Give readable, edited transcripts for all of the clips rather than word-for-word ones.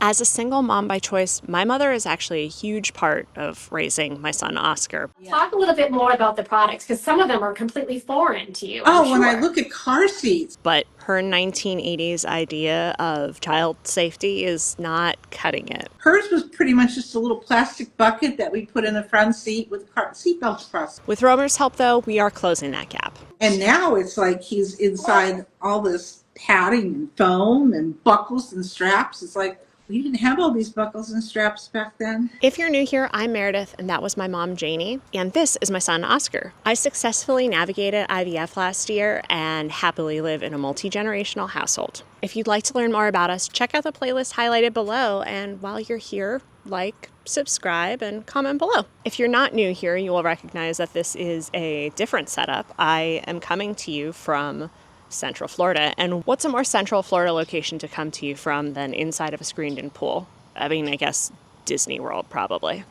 As a single mom by choice, my mother is actually a huge part of raising my son Oscar. Talk a little bit more about the products because some of them are completely foreign to you, I'm Oh, when I sure. look at car seats. But her 1980s idea of child safety is not cutting it. Hers was pretty much just a little plastic bucket that we put in the front seat with seat belts across. With Romer's help, though, we are closing that gap. And now it's like he's inside all this padding and foam and buckles and straps. It's like we didn't have all these buckles and straps back then. If you're new here, I'm Meredith, and that was my mom, Janie, and this is my son, Oscar. I successfully navigated IVF last year and happily live in a multi-generational household. If you'd like to learn more about us, check out the playlist highlighted below, and while you're here, like, subscribe, and comment below. If you're not new here, you will recognize that this is a different setup. I am coming to you from Central Florida, and what's a more Central Florida location to come to you from than inside of a screened-in pool? I mean, I guess Disney World, probably.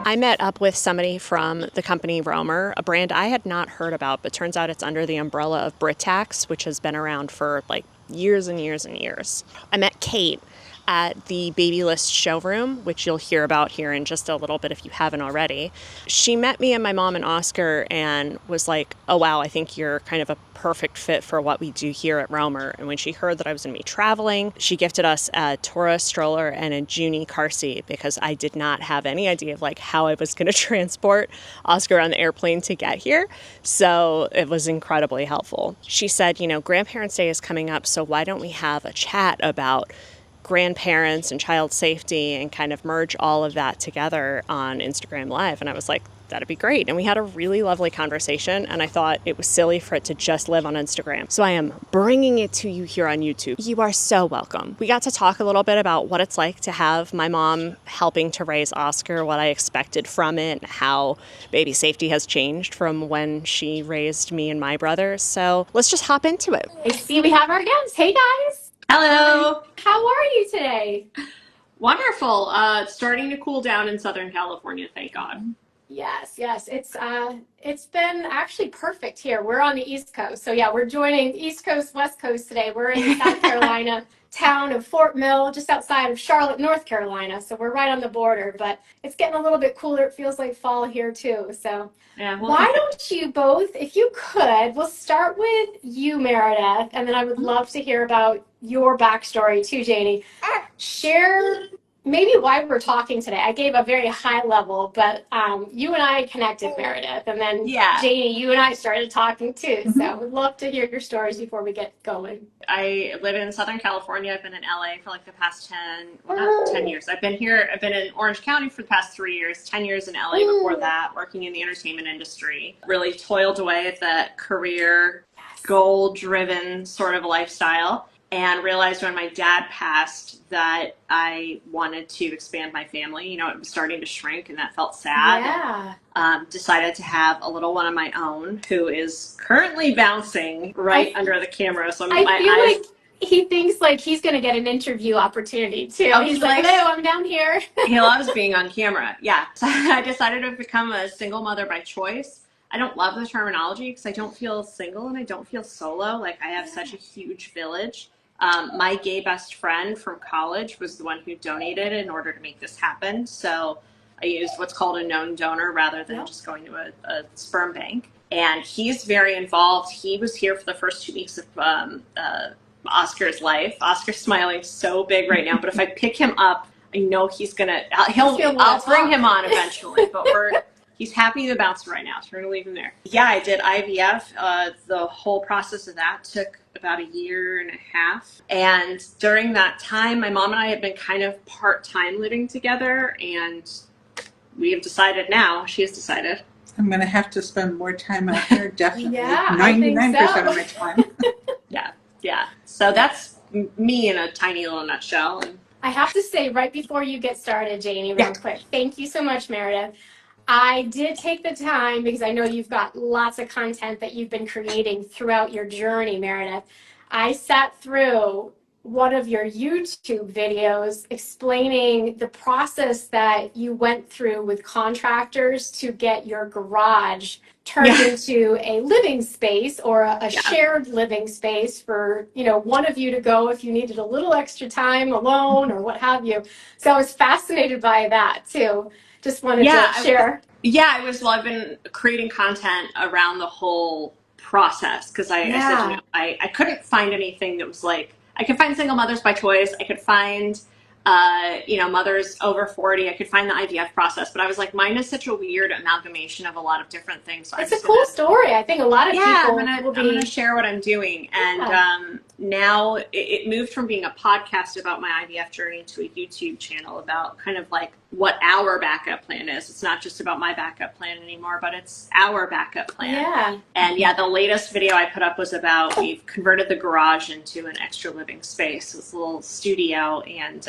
I met up with somebody from the company Romer, a brand I had not heard about, but turns out it's under the umbrella of Britax, which has been around for like years and years and years. I met Kate at the Baby List showroom, which you'll hear about here in just a little bit if you haven't already. She met me and my mom and Oscar and was like, oh wow, I think you're kind of a perfect fit for what we do here at Romer. And when she heard that I was going to be traveling, she gifted us a Tura stroller and a Juni car seat because I did not have any idea of like how I was going to transport Oscar on the airplane to get here. So it was incredibly helpful. She said, you know, Grandparents' Day is coming up, so why don't we have a chat about grandparents and child safety and kind of merge all of that together on Instagram Live. And I was like, that'd be great. And we had a really lovely conversation, and I thought it was silly for it to just live on Instagram. So I am bringing it to you here on YouTube. You are so welcome. We got to talk a little bit about what it's like to have my mom helping to raise Oscar, what I expected from it, how baby safety has changed from when she raised me and my brother. So let's just hop into it. I see we have our guests. Hey guys. Hello. How are you today? Wonderful. It's starting to cool down in Southern California, thank God. Yes. It's been actually perfect here. We're on the East Coast. So yeah, we're joining East Coast, West Coast today. We're in South Carolina, town of Fort Mill, just outside of Charlotte, North Carolina. So we're right on the border, but it's getting a little bit cooler. It feels like fall here too. So Yeah, well, why don't you both, if you could, we'll start with you, Meredith, and then I would love to hear about your backstory too, Janie. Share maybe why we're talking today. I gave a very high level, but you and I connected, Meredith, and then Yeah. Janie, you and I started talking too. So we'd love to hear your stories before we get going. I live in Southern California. I've been in LA for like the past 10 years. I've been in Orange County for the past 3 years, 10 years in LA before that, working in the entertainment industry. Really toiled away at that career, goal-driven sort of lifestyle. And realized when my dad passed that I wanted to expand my family. You know, it was starting to shrink and that felt sad. Yeah. Decided to have a little one of my own who is currently bouncing right under the camera. So I feel like he thinks like he's going to get an interview opportunity too. Oh, he's like, hello, I'm down here. He loves being on camera. Yeah. So I decided to become a single mother by choice. I don't love the terminology because I don't feel single and I don't feel solo. Like I have such a huge village. My gay best friend from college was the one who donated in order to make this happen. So I used what's called a known donor rather than just going to a sperm bank. And he's very involved. He was here for the first 2 weeks of Oscar's life. Oscar's smiling so big right now, but if I pick him up, I know he's gonna. I'll bring him on eventually. But he's happy to bounce right now, so we're gonna leave him there. Yeah, I did IVF. The whole process of that took about 1.5 years. And during that time, my mom and I had been kind of part-time living together, and we have decided now, she has decided. I'm going to have to spend more time out here, definitely. Yeah, 99% of my time. Yeah. So that's me in a tiny little nutshell. I have to say, right before you get started, Janie, real quick, thank you so much, Meredith. I did take the time because I know you've got lots of content that you've been creating throughout your journey, Meredith. I sat through one of your YouTube videos explaining the process that you went through with contractors to get your garage turned into a living space or a shared living space for, one of you to go if you needed a little extra time alone or what have you. So I was fascinated by that too. Just wanted to share. I've been creating content around the whole process because I said, I couldn't find anything that was like, I could find single mothers by choice. I could find, mothers over 40. I could find the IVF process, but I was like, mine is such a weird amalgamation of a lot of different things. So it's a cool story. I think a lot of people I'm going to share what I'm doing. And now it moved from being a podcast about my IVF journey to a YouTube channel about kind of like what our backup plan is. It's not just about my backup plan anymore, but it's our backup plan. Yeah. And the latest video I put up was about we've converted the garage into an extra living space. It's a little studio, and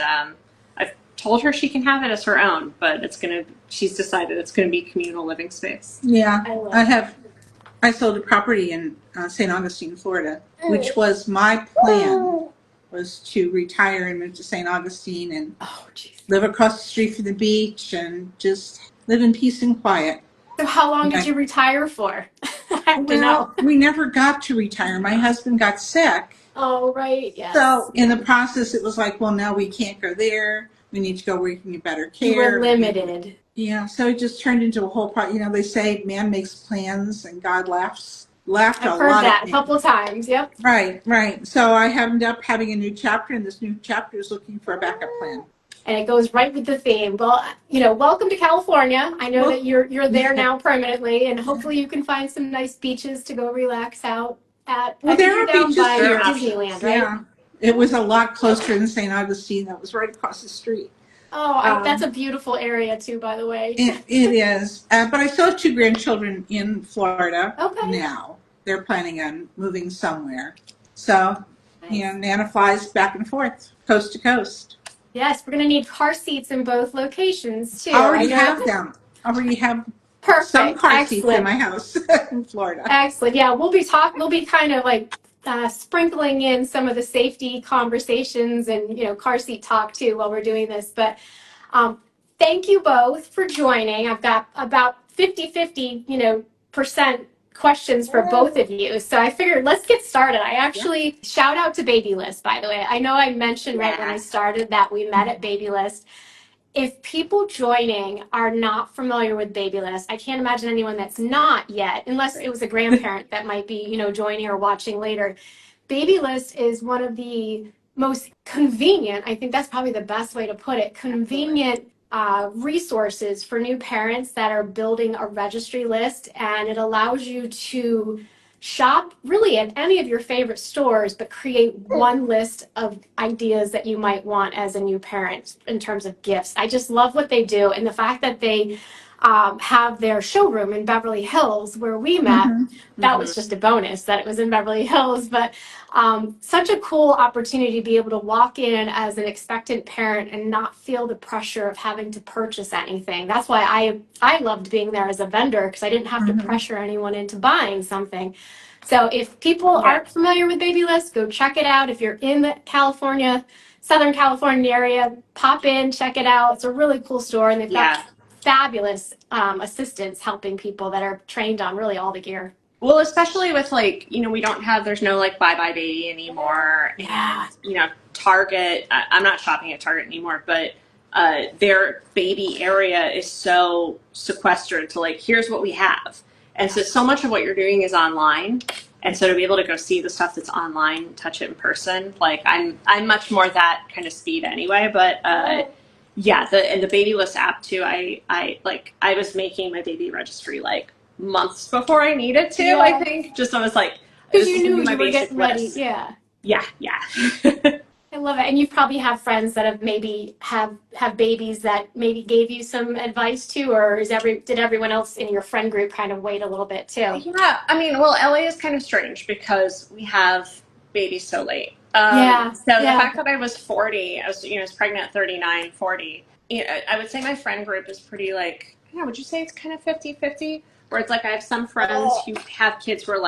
I've told her she can have it as her own, but she's decided it's going to be communal living space. Yeah, I sold a property in St. Augustine, Florida, which was my plan, was to retire and move to St. Augustine and live across the street from the beach and just live in peace and quiet. So how long did you retire for? We never got to retire. My husband got sick. Oh, right, yes. So in the process, it was like, well, now we can't go there. We need to go where you can get better care. You were limited. Yeah, so it just turned into a whole part. They say man makes plans and God laughed a lot. I've heard that a couple of times, yep. Right. So I ended up having a new chapter, and this new chapter is looking for a backup plan. And it goes right with the theme. Well, welcome to California. I know that you're there now permanently, and hopefully you can find some nice beaches to go relax out at. Well, there are beaches by there. Disneyland, right? Yeah. It was a lot closer than St. Augustine. That was right across the street. Oh, that's a beautiful area too, by the way. It is. But I still have 2 grandchildren in Florida now. They're planning on moving somewhere. So, Nana flies back and forth, coast to coast. Yes, we're going to need car seats in both locations too. I already have them. I already have some car seats in my house in Florida. Excellent. Yeah, we'll be kind of like sprinkling in some of the safety conversations and car seat talk too while we're doing this. But thank you both for joining. I've got about 50-50 percent questions for both of you. So I figured let's get started. I actually shout out to Babylist, by the way. I know I mentioned right when I started that we met at Babylist. If people joining are not familiar with Babylist, I can't imagine anyone that's not yet, unless it was a grandparent that might be, joining or watching later. Babylist is one of the most convenient, I think that's probably the best way to put it, convenient resources for new parents that are building a registry list, and it allows you to shop really at any of your favorite stores, but create one list of ideas that you might want as a new parent in terms of gifts. I just love what they do, and the fact that they have their showroom in Beverly Hills where we met. That was just a bonus that it was in Beverly Hills, but such a cool opportunity to be able to walk in as an expectant parent and not feel the pressure of having to purchase anything. That's why I loved being there as a vendor, because I didn't have to pressure anyone into buying something. So if people aren't familiar with Babylist, go check it out. If you're in the Southern California area, pop in, check it out. It's a really cool store, and they've got fabulous assistants helping people that are trained on really all the gear. Well, especially with there's no Bye Bye Baby anymore. Yeah. And, Target, I'm not shopping at Target anymore, but their baby area is so sequestered to here's what we have. And so much of what you're doing is online. And so to be able to go see the stuff that's online, touch it in person, I'm much more that kind of speed anyway, but the Babylist app too. I was making my baby registry months before I needed to. I think I was because you knew you were getting ready. Yeah. I love it. And you probably have friends that have maybe have babies that maybe gave you some advice too, or did everyone else in your friend group kind of wait a little bit too? Yeah, LA is kind of strange because we have babies so late. So the fact that I was 40, I was pregnant at 39, 40. I would say my friend group is pretty would you say it's kind of 50-50? Where it's I have some friends who have kids who are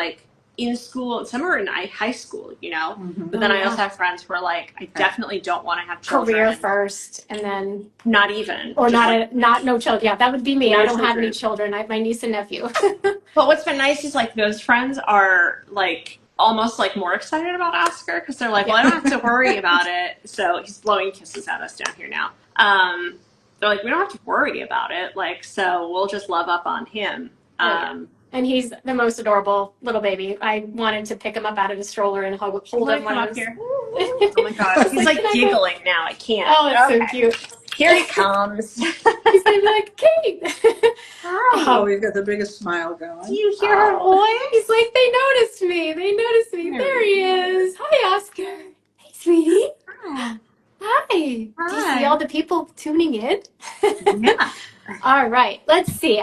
in school. Some are in high school, you know. Mhm. But then Oh, I yeah. also have friends who are like, I definitely don't want to have Career children. first, and then Not even. or Just not like no children. Yeah, that would be me. I no don't have any children. children. I have my niece and nephew. But what's been nice is like those friends are like almost like more excited about Oscar because they're like, well, I don't have to worry about it. So he's blowing kisses at us down here now. They're like, we don't have to worry about it. Like, so we'll just love up on him. Oh, yeah. And he's the most adorable little baby. I wanted to pick him up out of the stroller and hold him when Come I up was. here. Oh my gosh, he's like giggling now. I can't. Oh, it's so Okay. cute. Here he comes. He's gonna be like, Kate. Oh, he's got the biggest smile Do going. you hear her voice? He's like, they noticed me. They noticed me. There he is. Hi, Oscar. Hey, sweetie. Hi. Hi. Do you Hi. see all the people tuning in? Yeah. All right. Let's see.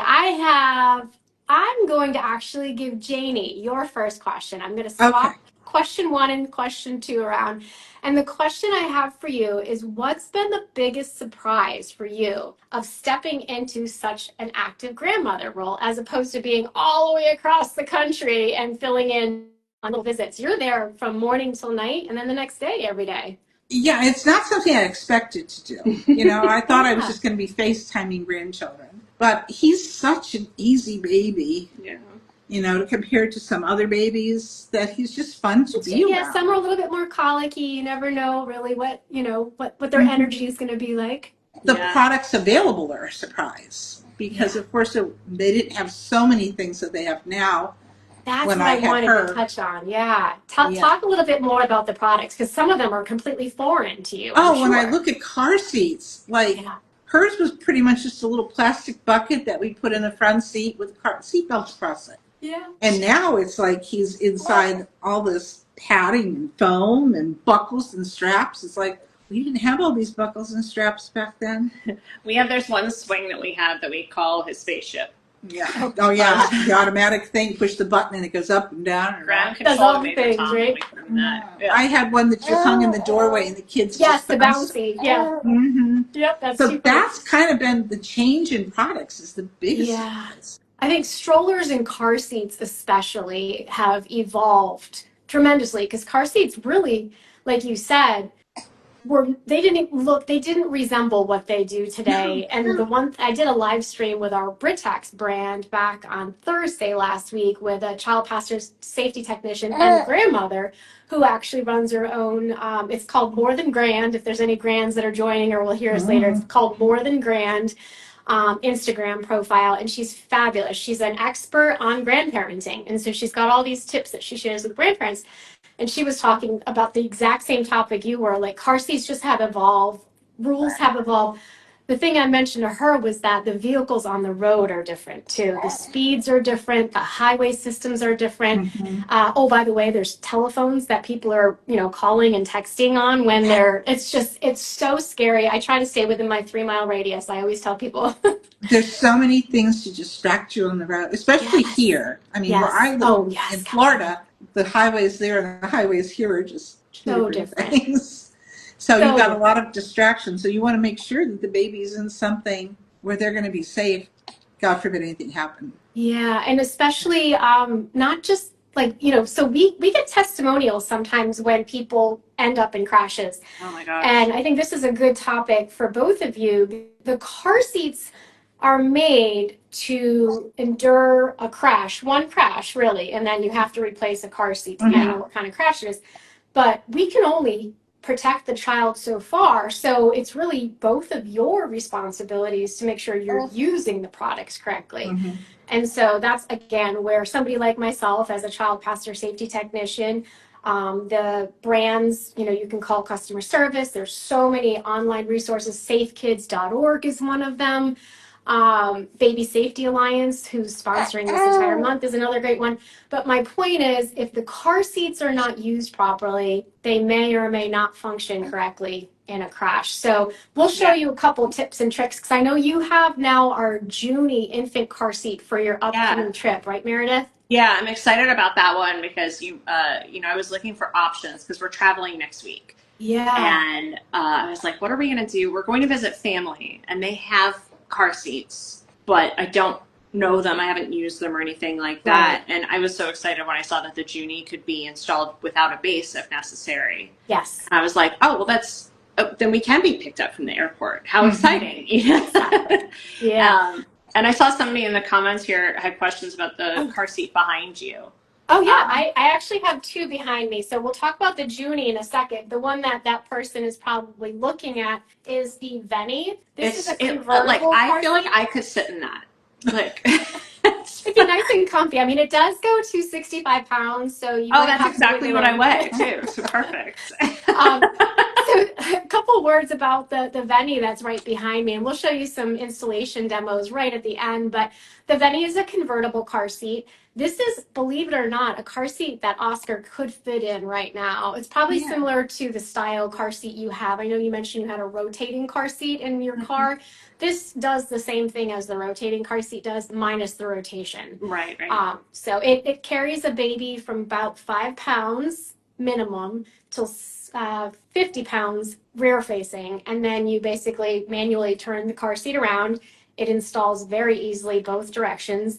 I'm going to actually give Janie your first question. I'm going to swap Okay. question 1 and question 2 around. And the question I have for you is, what's been the biggest surprise for you of stepping into such an active grandmother role as opposed to being all the way across the country and filling in on little visits? You're there from morning till night and then the next day every day. Yeah, it's not something I expected to do. You know, I thought I was Yeah. just going to be FaceTiming grandchildren. But he's such an easy baby, Yeah. you know, compared to some other babies, that he's just fun to be Yeah, around. some are a little bit more colicky. You never know really what their Mhm. energy is going to be like. The Yeah. products available are a surprise because, of course, they didn't have so many things that they have now. That's When what I I had wanted her. to touch on. Yeah. Yeah. Talk a little bit more about the products because some of them are completely foreign to you. Oh, I'm when I sure. look at car seats, like Yeah. hers was pretty much just a little plastic bucket that we put in the front seat with seat belts across it. Yeah. And now it's like he's inside all this padding and foam and buckles and straps. It's like we didn't have all these buckles and straps back then. There's one swing that we have that we call his spaceship. Yeah. Oh, yeah. The automatic thing, push the button and it goes up and down. And Ground Does control all to the Major things, Tom. right? We put him in that. Yeah. I had one that just hung in the doorway and the kids Yes, just the bounced. bouncy. Yeah. Mm-hmm. Yep. That's So super. that's kind of been the change in products is the biggest. Yeah. surprise. I think strollers and car seats especially have evolved tremendously because car seats really, like you said, they didn't resemble what they do today. And the one I did a live stream with our Britax brand back on Thursday last week with a child pastor safety technician and a grandmother who actually runs her own. It's called More Than Grand. If there's any grands that are joining or will hear us later, it's called More Than Grand. Instagram profile, and she's fabulous. She's an expert on grandparenting, and so she's got all these tips that she shares with grandparents. And she was talking about the exact same topic you were, like car seats just have evolved, rules have evolved. The thing I mentioned to her was that the vehicles on the road are different too. The speeds are different. The highway systems are different. Oh, by the way, there's telephones that people are, calling and texting on when it's so scary. I try to stay within my 3-mile radius. I always tell people. There's so many things to distract you on the road, especially Yes. here. I mean, where I live in Florida, the highways there and the highways here are just two So different different. things. So you've got different. a lot of distractions. So you want to make sure that the baby's in something where they're going to be safe. God forbid anything happen. Yeah, and especially not just so we get testimonials sometimes when people end up in crashes. Oh my gosh. And I think this is a good topic for both of you. The car seats are made to endure a crash, one crash really, and then you have to replace a car seat depending on what kind of crash it is. But we can only protect the child so far. So it's really both of your responsibilities to make sure you're using the products correctly. And so that's, again, where somebody like myself as a child pastor safety technician, the brands, you can call customer service. There's so many online resources. Safekids.org is one of them. Baby Safety Alliance, who's sponsoring this entire month, is another great one. But my point is, if the car seats are not used properly, they may or may not function correctly in a crash. So we'll show you a couple tips and tricks because I know you have now our Juni infant car seat for your upcoming trip, right, Meredith? Yeah, I'm excited about that one because I was looking for options because we're traveling next week. Yeah. And I was like, what are we going to do? We're going to visit family, and they have car seats, but I don't know them. I haven't used them or anything like that. And I was so excited when I saw that the Juni could be installed without a base if necessary. Yes. And I was like, oh, well, then we can be picked up from the airport. How exciting. Yeah. And I saw somebody in the comments here had questions about the car seat behind you. Oh, yeah. I actually have two behind me. So we'll talk about the Juni in a second. The one that person is probably looking at is the Veni. This is a convertible I feel car like I could sit in that. Like, it'd be nice and comfy. I mean, it does go to 65 pounds, so you might that's have exactly to what I weigh, too. So perfect. So a couple words about the Veni that's right behind me, and we'll show you some installation demos right at the end. But the Veni is a convertible car seat. This is, believe it or not, a car seat that Oscar could fit in right now. It's probably similar to the style car seat you have. I know you mentioned you had a rotating car seat in your car. This does the same thing as the rotating car seat does, minus the rotation. Right. So it carries a baby from about 5 pounds minimum till 50 pounds rear facing, and then you basically manually turn the car seat around. It installs very easily both directions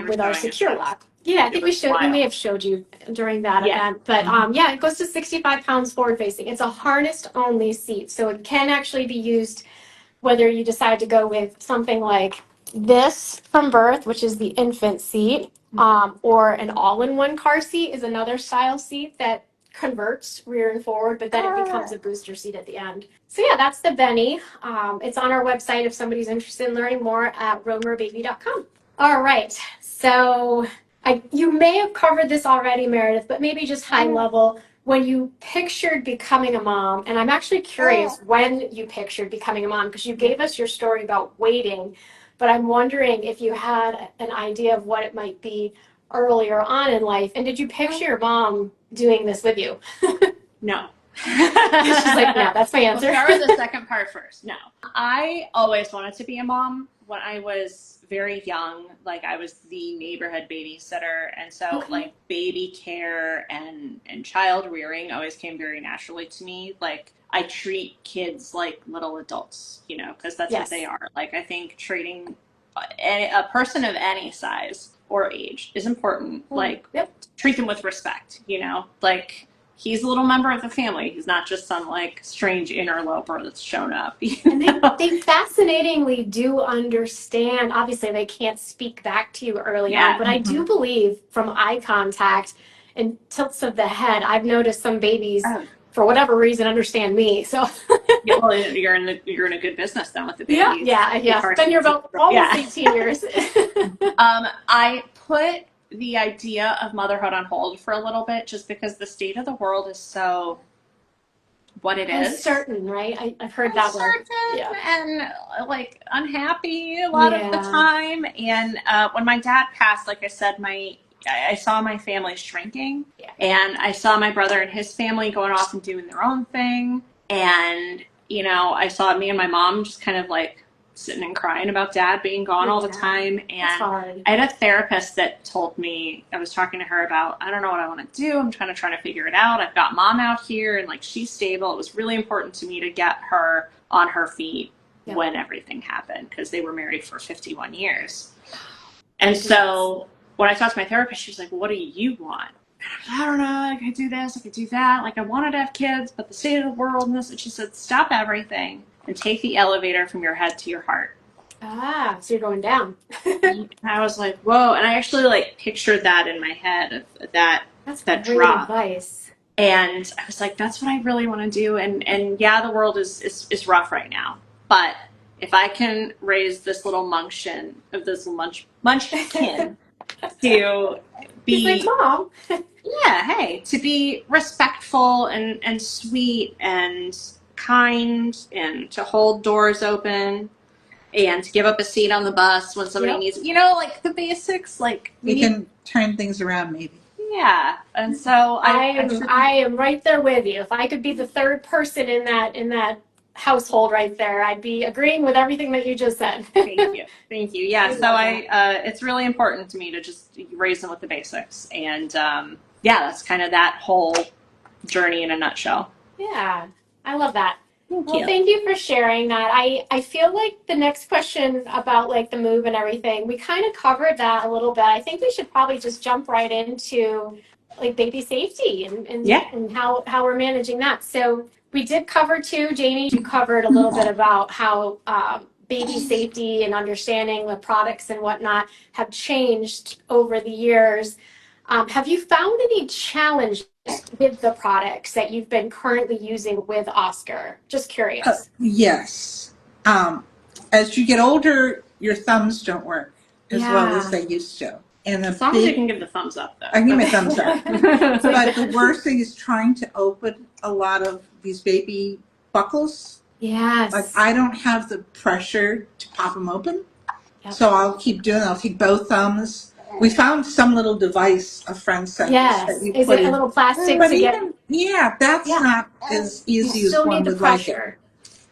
with our secure lock. Yeah, I think we may have showed you during that event. But it goes to 65 pounds forward facing. It's a harnessed only seat, so it can actually be used whether you decide to go with something like this from birth, which is the infant seat, or an all-in-one car seat is another style seat that converts rear and forward, but then it becomes a booster seat at the end. So yeah, that's the Veni. It's on our website if somebody's interested in learning more at romerbaby.com. All right, so you may have covered this already, Meredith, but maybe just high level. When you pictured becoming a mom, and I'm actually curious when you pictured becoming a mom, because you gave us your story about waiting, but I'm wondering if you had an idea of what it might be earlier on in life, and did you picture your mom doing this with you? No. She's like, no, that's my answer. We'll start with the second part first. No. I always wanted to be a mom. When I was very young, like I was the neighborhood babysitter, and so like baby care and child rearing always came very naturally to me. Like I treat kids like little adults, because that's what they are. Like I think treating a person of any size or age is important. Like treat them with respect, like he's a little member of the family. He's not just some like strange interloper that's shown up. And they fascinatingly do understand. Obviously, they can't speak back to you early on, but I do believe from eye contact and tilts of the head, I've noticed some babies, for whatever reason, understand me. So well, you're in a good business then with the babies. Yeah. Been here about almost 18 years. I put the idea of motherhood on hold for a little bit just because the state of the world is so what it is. Uncertain, right? I've heard that word. And like unhappy a lot of the time. And when my dad passed, like I said, I saw my family shrinking, and I saw my brother and his family going off and doing their own thing. And, I saw me and my mom just kind of like sitting and crying about dad being gone all the time. And I had a therapist that told me, I was talking to her about, I don't know what I want to do. I'm trying to figure it out. I've got mom out here and like she's stable. It was really important to me to get her on her feet when everything happened, because they were married for 51 years. And so when I talked to my therapist, she was like, well, what do you want? And I don't know, I could do this, I could do that. Like I wanted to have kids, but the state of the world and this. And she said, stop everything and take the elevator from your head to your heart. So you're going down. And I was like, whoa. And I actually like pictured that in my head, that great drop. Advice. And I was like, that's what I really want to do. And yeah, the world is rough right now. But if I can raise this little munchkin to be, he's like, Mom. to be respectful and sweet and kind, and to hold doors open, and to give up a seat on the bus when somebody needs, like the basics. Like we can turn things around, maybe. Yeah, and so I am right there with you. If I could be the third person in that household right there, I'd be agreeing with everything that you just said. Thank you. Yeah, so it's really important to me to just raise them with the basics, and that's kind of that whole journey in a nutshell. Yeah, I love that. Well, thank you for sharing that. I feel like the next question about like the move and everything, we kind of covered that a little bit. I think we should probably just jump right into like baby safety and how we're managing that. So we did cover too, Jamie, you covered a little bit about how baby safety and understanding the products and whatnot have changed over the years. Have you found any challenges with the products that you've been currently using with Oscar? Just curious. Yes. As you get older, your thumbs don't work as well as they used to. And as long as you can give the thumbs up, though. I can give my thumbs up. But the worst thing is trying to open a lot of these baby buckles. Yes. Like I don't have the pressure to pop them open. Yep. So I'll take both thumbs. We found some little device a friend sent us that you Is put it in. a little plastic But to even, get? that's not as easy You as still one need the would like it. pressure.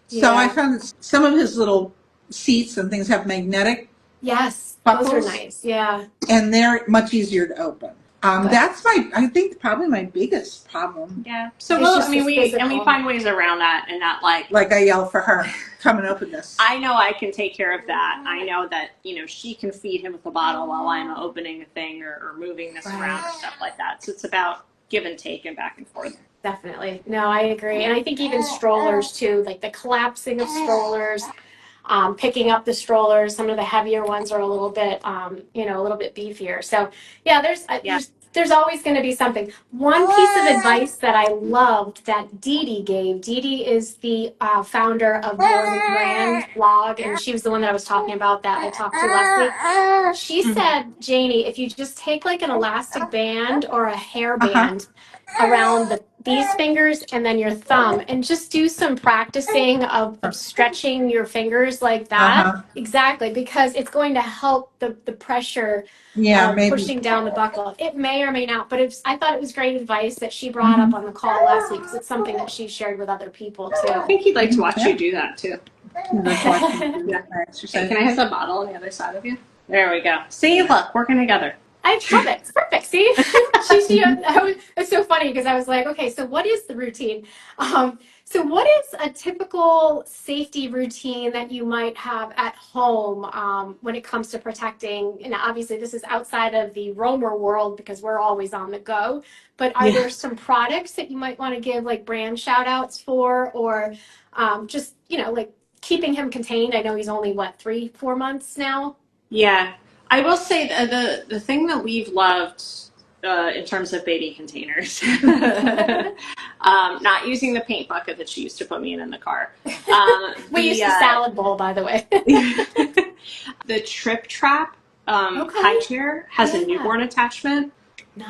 So I found that some of his little seats and things have magnetic Yes, buckles, those are nice. Yeah. and they're much easier to open. That's I think probably my biggest problem. Yeah. So we find ways around that and not like I yell for her, come and open this. I know I can take care of that. I know that, she can feed him with a bottle while I'm opening a thing or moving this around or stuff like that. So it's about give and take and back and forth. Definitely. No, I agree. And I think even strollers too, like the collapsing of strollers, picking up the strollers, some of the heavier ones are a little bit, a little bit beefier. So yeah, there's always going to be something. One piece of advice that I loved that Dee Dee gave. Dee Dee is the founder of Born Brand blog, and she was the one that I was talking about that I talked to last week. She said, Janie, if you just take like an elastic band or a hair band around these fingers and then your thumb and just do some practicing of stretching your fingers like that. Exactly, because it's going to help the pressure pushing down the buckle. It may or may not, but I thought it was great advice that she brought up on the call last week because it's something that she shared with other people too. I think he'd like to watch you do that too. Exercise. Can I have the bottle on the other side of you? There we go. See, look, working together. I love it. It's perfect. See, it's so funny because I was like, okay, so what is the routine? So what is a typical safety routine that you might have at home when it comes to protecting? And obviously this is outside of the Romer world because we're always on the go. But are there some products that you might want to give like brand shout outs for or just, like keeping him contained? I know he's only 3-4 months now. Yeah. I will say the thing that we've loved in terms of baby containers, not using the paint bucket that she used to put me in the car. We used the salad bowl, by the way. The Trip Trap high chair has a newborn attachment,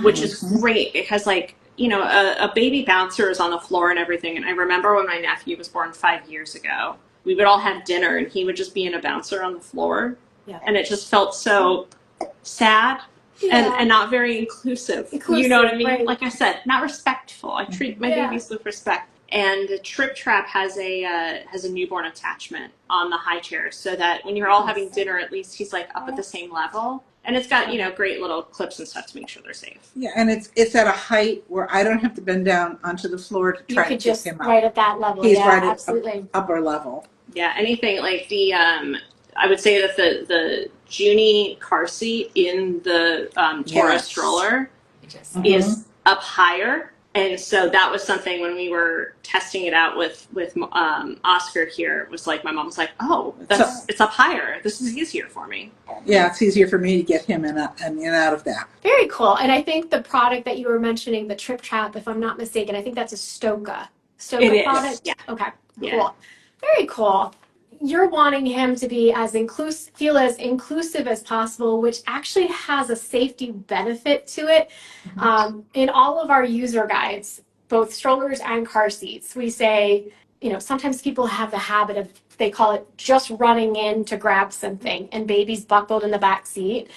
which is great. It has a baby bouncer is on the floor and everything. And I remember when my nephew was born 5 years ago, we would all have dinner and he would just be in a bouncer on the floor. Yeah. And it just felt so sad and not very inclusive. You know what I mean? Right. Like I said, not respectful. I treat my babies with respect. And the Trip Trap has a newborn attachment on the high chair so that when you're all having dinner, at least he's up at the same level. And it's got, great little clips and stuff to make sure they're safe. Yeah, and it's at a height where I don't have to bend down onto the floor to try to pick him up. Right at that level. He's right absolutely. At upper level. Yeah, anything like the I would say that the Juni car seat in the Tura stroller is up higher. And so that was something when we were testing it out with Oscar here, it was like, my mom was like, oh, it's up higher. This is easier for me. Yeah, it's easier for me to get him in and out of that. Very cool. And I think the product that you were mentioning, the Trip Trap, if I'm not mistaken, I think that's a Stoka product. Yeah. Okay, yeah. Cool. Very cool. You're wanting him to be feel as inclusive as possible, which actually has a safety benefit to it. In all of our user guides, both strollers and car seats, we say, sometimes people have the habit of, they call it just running in to grab something and baby's buckled in the back seat.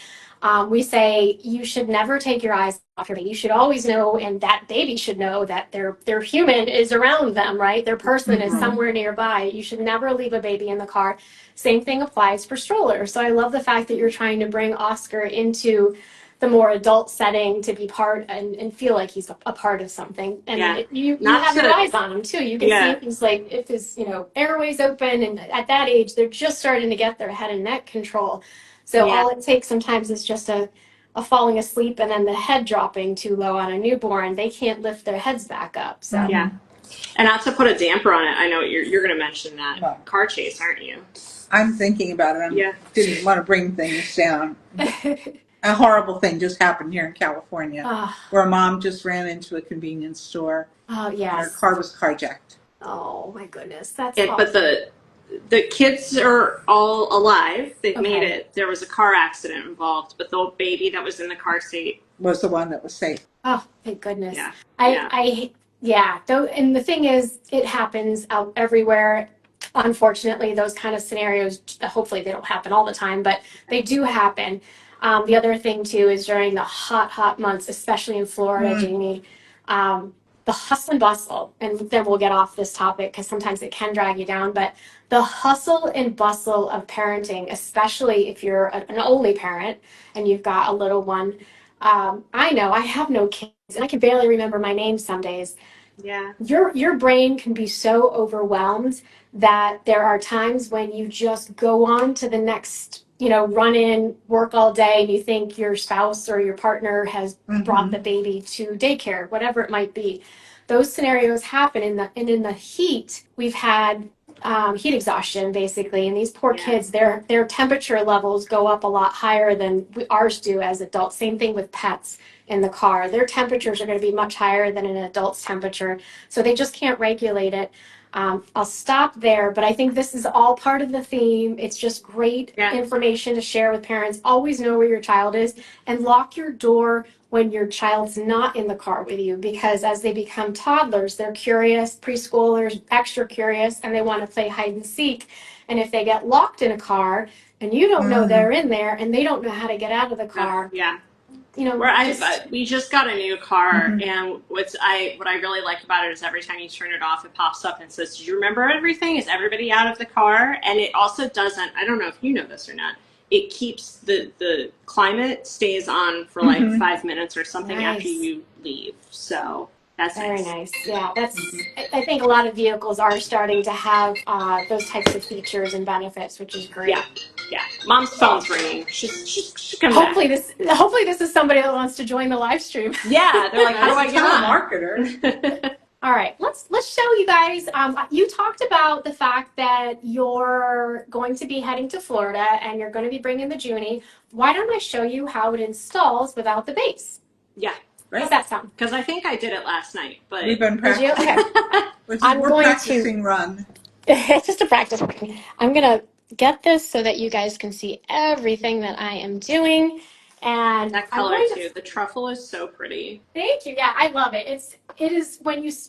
We say you should never take your eyes off your baby. You should always know, and that baby should know that their human is around them, right? Their person is somewhere nearby. You should never leave a baby in the car. Same thing applies for strollers. So I love the fact that you're trying to bring Oscar into the more adult setting to be part and feel like he's a part of something. And you have your eyes on him too. You can see if he's like, if his, airways open, and at that age, they're just starting to get their head and neck control. So all it takes sometimes is just a falling asleep and then the head dropping too low on a newborn. They can't lift their heads back up. So yeah. And not to put a damper on it, I know you're going to mention that car chase, aren't you? I'm thinking about it. I didn't want to bring things down. A horrible thing just happened here in California, where a mom just ran into a convenience store. Oh, yes. And her car was carjacked. Oh, my goodness. That's awful. But the kids are all alive. They've made it. There was a car accident involved, but the baby that was in the car seat was the one that was safe. Oh, thank goodness. Yeah. And the thing is, it happens out everywhere. Unfortunately, those kind of scenarios, hopefully they don't happen all the time, but they do happen. The other thing too is during the hot months, especially in Florida, Jamie, the hustle and bustle, and then we'll get off this topic because sometimes it can drag you down, but the hustle and bustle of parenting, especially if you're an only parent and you've got a little one. I know I have no kids and I can barely remember my name some days. Yeah. Your brain can be so overwhelmed that there are times when you just go on to the next, run in, work all day, and you think your spouse or your partner has brought the baby to daycare, whatever it might be. Those scenarios happen in the heat. We've had heat exhaustion basically, and these poor kids, their temperature levels go up a lot higher than ours do as adults. Same thing with pets in the car. Their temperatures are going to be much higher than an adult's temperature, so they just can't regulate it. I'll stop there, but I think this is all part of the theme. It's just great information to share with parents. Always know where your child is and lock your door when your child's not in the car with you, because as they become toddlers, they're curious, preschoolers, extra curious, and they want to play hide and seek. And if they get locked in a car and you don't know they're in there and they don't know how to get out of the car. We just got a new car, and what I really like about it is every time you turn it off, it pops up and says, "Do you remember everything? Is everybody out of the car?" And it also doesn't. I don't know if you know this or not. It keeps the climate stays on for like 5 minutes or something after you leave. So that's very nice. Yeah, that's. I think a lot of vehicles are starting to have those types of features and benefits, which is great. Yeah. Mom's phone's ringing. She's coming hopefully back. Hopefully this is somebody that wants to join the live stream. Yeah, they're like, how do I get on? Marketer. All right, let's show you guys. You talked about the fact that you're going to be heading to Florida and you're going to be bringing the Juni. Why don't I show you how it installs without the base? Yeah. How does that sound? Because I think I did it last night, but we've been practicing. Okay. We're practicing run. It's just a practice. I'm gonna get this so that you guys can see everything that I am doing. And that color too. The truffle is so pretty. Thank you. Yeah, I love it. It is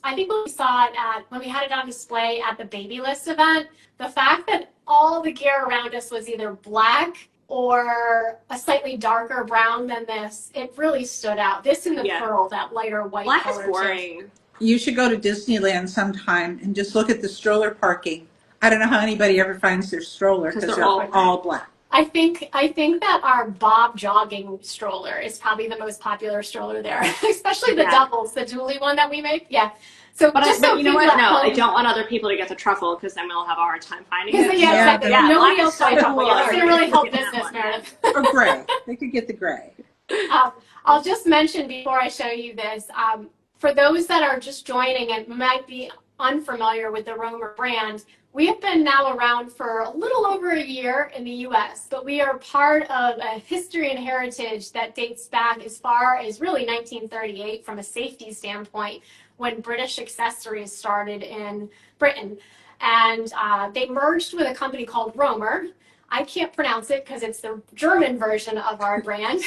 I think when we saw it when we had it on display at the Baby List event, the fact that all the gear around us was either black or a slightly darker brown than this, it really stood out. This and the pearl, that lighter white black color. Black is boring. You should go to Disneyland sometime and just look at the stroller parking. I don't know how anybody ever finds their stroller because they're all black. I think that our Bob jogging stroller is probably the most popular stroller there, especially the doubles, the dually one that we make. Yeah. So, but you know what? No, I don't want other people to get the truffle because then we'll have a hard time finding it. Exactly. Nobody else finds truffle. It's going to really help business, Meredith. Or gray. They could get the gray. I'll just mention before I show you this, for those that are just joining and might be unfamiliar with the Romer brand, we have been now around for a little over a year in the U.S., but we are part of a history and heritage that dates back as far as really 1938 from a safety standpoint, when British accessories started in Britain. And they merged with a company called Romer. I can't pronounce it because it's the German version of our brand,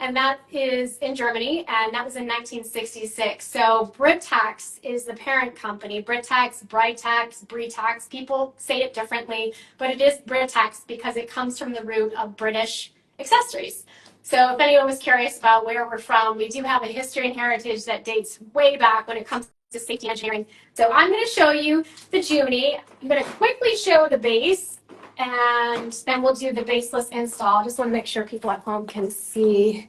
and that is in Germany, and that was in 1966. So Britax is the parent company. Britax, Britax, Britax, people say it differently, but it is Britax because it comes from the root of British accessories. So if anyone was curious about where we're from, we do have a history and heritage that dates way back when it comes to safety engineering. So I'm going to show you the Juni. I'm going to quickly show the base, and then we'll do the baseless install. I just want to make sure people at home can see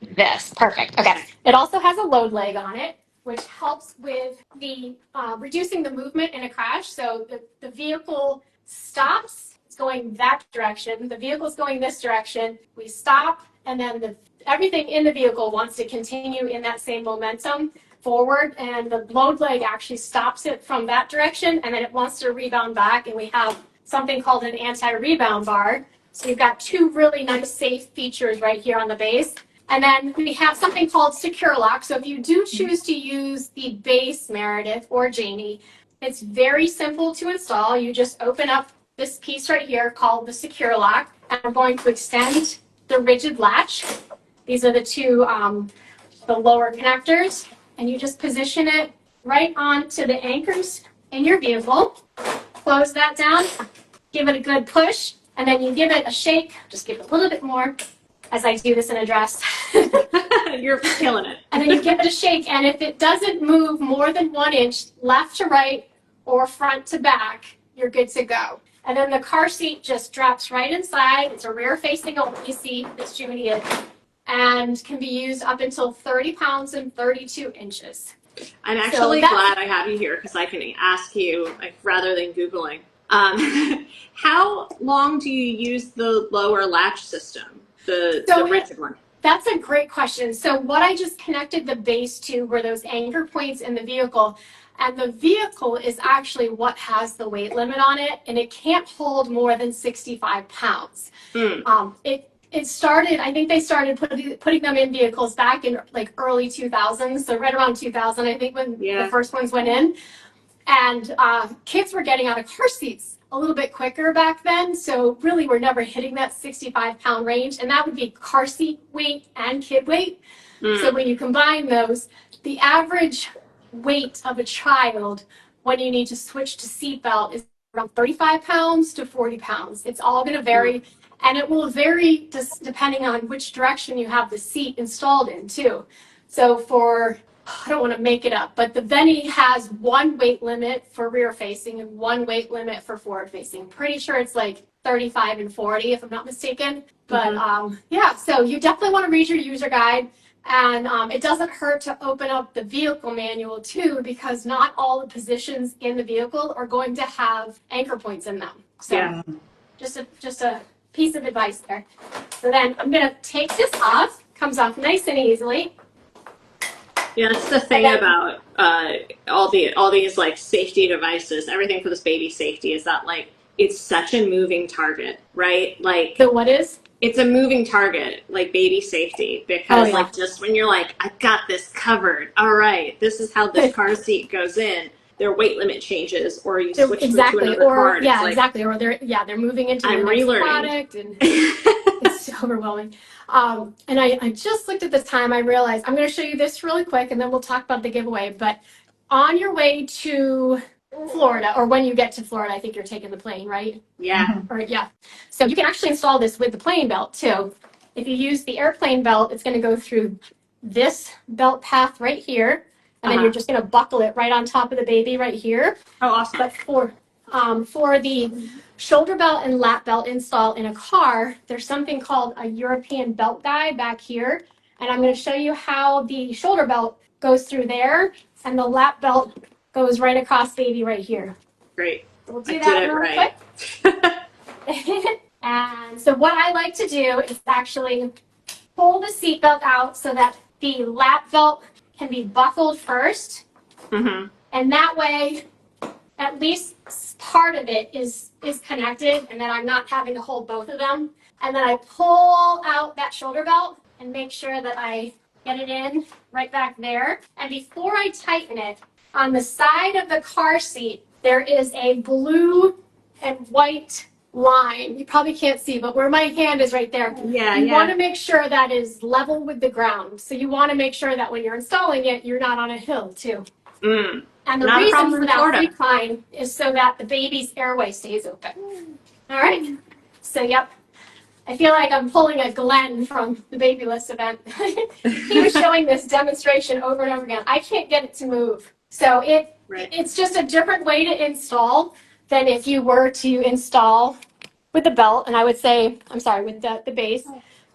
This. Perfect. Okay. It also has a load leg on it, which helps with the reducing the movement in a crash. So the vehicle stops, it's going that direction. The vehicle's going this direction. We stop, and then everything in the vehicle wants to continue in that same momentum forward, and the load leg actually stops it from that direction, and then it wants to rebound back, and we have something called an anti-rebound bar. So you've got two really nice safe features right here on the base. And then we have something called Secure Lock. So if you do choose to use the base, Meredith or Jamie, it's very simple to install. You just open up this piece right here called the Secure Lock. And I'm going to extend the rigid latch. These are the two, the lower connectors. And you just position it right onto the anchors in your vehicle. Close that down, give it a good push, and then you give it a shake. Just give it a little bit more as I do this in a dress. You're killing it. And then you give it a shake, and if it doesn't move more than 1 inch left to right or front to back, you're good to go. And then the car seat just drops right inside. It's a rear facing only seat, this Juni is, and can be used up until 30 pounds and 32 inches. I'm actually glad I have you here because I can ask you, like, rather than Googling. How long do you use the lower latch system, the rigid one? That's a great question. So what I just connected the base to were those anchor points in the vehicle. And the vehicle is actually what has the weight limit on it, and it can't hold more than 65 pounds. It started, I think they started putting them in vehicles back in like early 2000s, so right around 2000, I think, when the first ones went in. And kids were getting out of car seats a little bit quicker back then, so really we're never hitting that 65-pound range, and that would be car seat weight and kid weight. So when you combine those, the average weight of a child when you need to switch to seatbelt is around 35 pounds to 40 pounds. It's all going to vary, and it will vary just depending on which direction you have the seat installed in too. So for, I don't want to make it up, but the Veni has one weight limit for rear facing and one weight limit for forward facing. Pretty sure it's like 35 and 40 if I'm not mistaken. But yeah, so you definitely want to read your user guide. And it doesn't hurt to open up the vehicle manual too, because not all the positions in the vehicle are going to have anchor points in them. So just a piece of advice there. So then I'm going to take this off. Comes off nice and easily. Yeah, that's the thing about all these like safety devices. Everything for this baby safety is that like it's such a moving target, right? Like the what is? It's a moving target, like baby safety, because like just when you're like, I got this covered, all right, this is how this car seat goes in. Their weight limit changes, or you switch to another car. Yeah, exactly. Or they're moving into the next product, and it's overwhelming. And I just looked at the time. I realized I'm going to show you this really quick, and then we'll talk about the giveaway. But on your way to Florida, or when you get to Florida, I think you're taking the plane, right? Yeah. So you can actually install this with the plane belt too. If you use the airplane belt, it's going to go through this belt path right here, and then you're just going to buckle it right on top of the baby right here. Oh, awesome. But for the shoulder belt and lap belt install in a car, there's something called a European belt guide back here, and I'm going to show you how the shoulder belt goes through there, and the lap belt goes right across baby right here. Great. We'll do that real quick. And so what I like to do is actually pull the seatbelt out so that the lap belt can be buckled first. And that way, at least part of it is connected, and then I'm not having to hold both of them. And then I pull out that shoulder belt and make sure that I get it in right back there. And before I tighten it, on the side of the car seat, there is a blue and white line. You probably can't see, but where my hand is right there. You want to make sure that is level with the ground. So you want to make sure that when you're installing it, you're not on a hill too. And the reason for that recline is so that the baby's airway stays open. All right. So, yep. I feel like I'm pulling a Glenn from the Babyless event. He was showing this demonstration over and over again. I can't get it to move. So it's just a different way to install than if you were to install with the belt. And I would say, I'm sorry, with the base.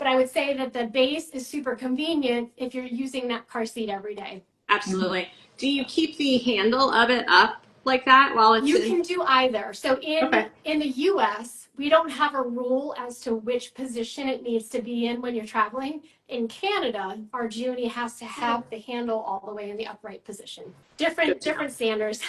but I would say that the base is super convenient if you're using that car seat every day. Absolutely. Do you keep the handle of it up like that while it's You in? can do either. So Okay. in the US, we don't have a rule as to which position it needs to be in when you're traveling. In Canada, our Junie has to have the handle all the way in the upright position. Good to know. Different standards.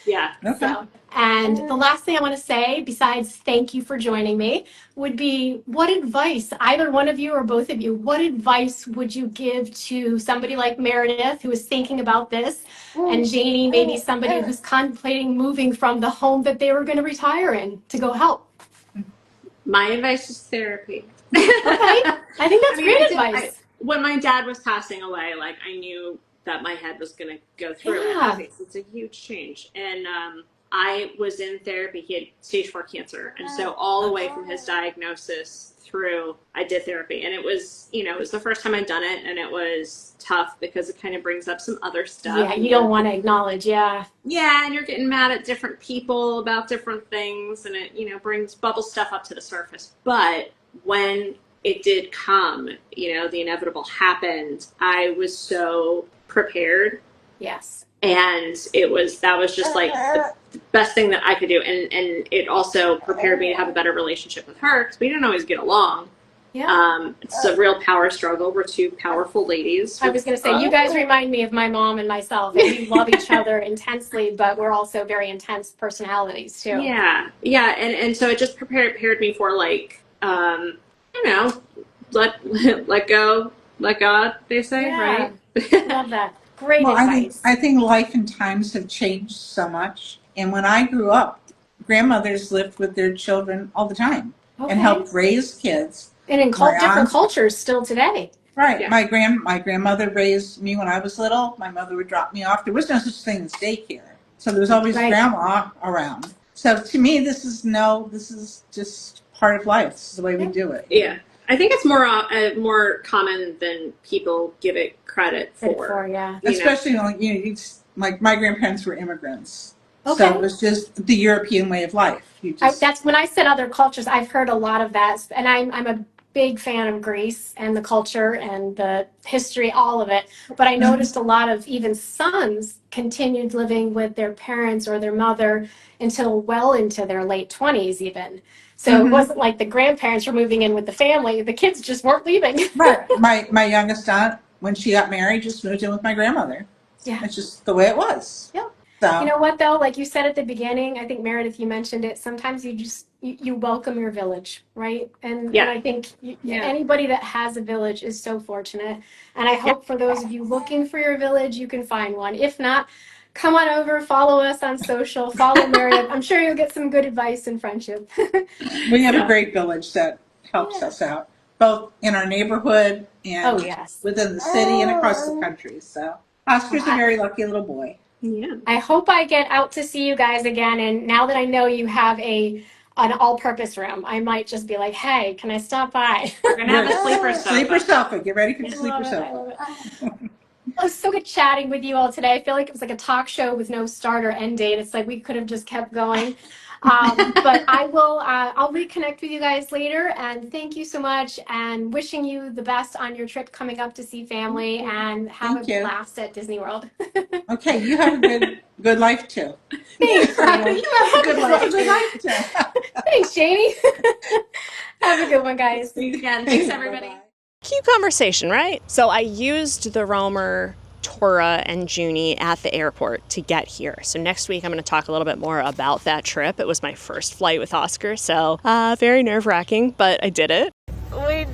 Yeah. Okay. So, and the last thing I want to say, besides thank you for joining me, would be what advice, either one of you or both of you, what advice would you give to somebody like Meredith who is thinking about this, and Janie, maybe somebody who's contemplating moving from the home that they were going to retire in to go help? My advice is therapy. Okay, I think that's great advice. When my dad was passing away, like I knew that my head was going to go through it. Yeah. Okay, so it's a huge change. And I was in therapy. He had stage 4 cancer. And so all the way from his diagnosis through, I did therapy. And it was, it was the first time I'd done it. And it was tough because it kind of brings up some other stuff. Yeah, you don't want to acknowledge, yeah. Yeah, and you're getting mad at different people about different things. And it, bubbles stuff up to the surface. But when it did come, the inevitable happened, I was so prepared. Yes. And that was just like the best thing that I could do. And it also prepared me to have a better relationship with her because we didn't always get along. Yeah. It's a real power struggle. We're two powerful ladies. I was going to say, you guys remind me of my mom and myself. And we love each other intensely, but we're also very intense personalities too. Yeah. Yeah. And so it just prepared me for like, let go, let God, they say, Yeah. right? Love that. Great Well, advice. I think life and times have changed so much. And when I grew up, grandmothers lived with their children all the time and helped raise kids. And in different cultures still today. Right. Yeah. My grandmother raised me when I was little. My mother would drop me off. There was no such thing as daycare. So there was always grandma around. So to me, this is just part of life. This is the way we do it. Yeah. I think it's more common than people give it credit for. Yeah. Especially when like my grandparents were immigrants. Okay. So it was just the European way of life. That's when I said other cultures, I've heard a lot of that. And I'm a big fan of Greece and the culture and the history, all of it. But I noticed a lot of even sons continued living with their parents or their mother until well into their late 20s even. So it wasn't like the grandparents were moving in with the family. The kids just weren't leaving. Right. My youngest aunt, when she got married, just moved in with my grandmother. Yeah. It's just the way it was. Yeah. So. You know what, though? Like you said at the beginning, I think, Meredith, you mentioned it. Sometimes you welcome your village, right? And I think anybody that has a village is so fortunate. And I hope for those of you looking for your village, you can find one. If not, come on over, follow us on social, follow Meredith. I'm sure you'll get some good advice and friendship. We have a great village that helps us out, both in our neighborhood and within the city and across the country. So Oscar's a very lucky little boy. Yeah. I hope I get out to see you guys again. And now that I know you have an all-purpose room, I might just be like, hey, can I stop by? We're going to have a sleeper sofa. Sleeper sofa. Get ready for the sleeper sofa. I love it. It was so good chatting with you all today. I feel like it was like a talk show with no start or end date. It's like we could have just kept going. But I'll reconnect with you guys later. And thank you so much. And wishing you the best on your trip coming up to see family and have a blast at Disney World. Okay, you have a good life too. Thanks, Janie. You have a good life too. Thanks, Janie. Have a good one, guys. Thanks again. Thanks, everybody. Bye-bye. Cute conversation, right? So I used the Romer, Tura, and Juni at the airport to get here. So next week I'm going to talk a little bit more about that trip. It was my first flight with Oscar, so very nerve-wracking, but I did it. We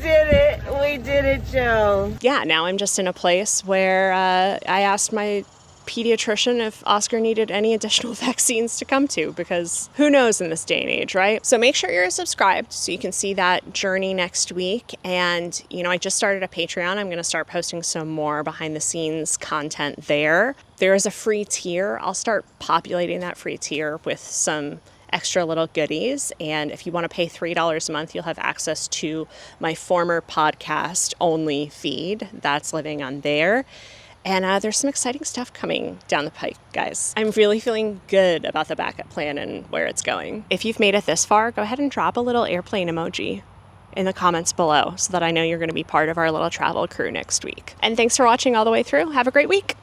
did it, Joe. Yeah, now I'm just in a place where I asked my pediatrician if Oscar needed any additional vaccines to come to, because who knows in this day and age, right? So make sure you're subscribed so you can see that journey next week. And, I just started a Patreon. I'm going to start posting some more behind the scenes content there. There is a free tier. I'll start populating that free tier with some extra little goodies. And if you want to pay $3 a month, you'll have access to my former podcast only feed that's living on there. And there's some exciting stuff coming down the pike, guys. I'm really feeling good about the backup plan and where it's going. If you've made it this far, go ahead and drop a little airplane emoji. in the comments below so that I know you're going to be part of our little travel crew next week. And thanks for watching all the way through. Have a great week.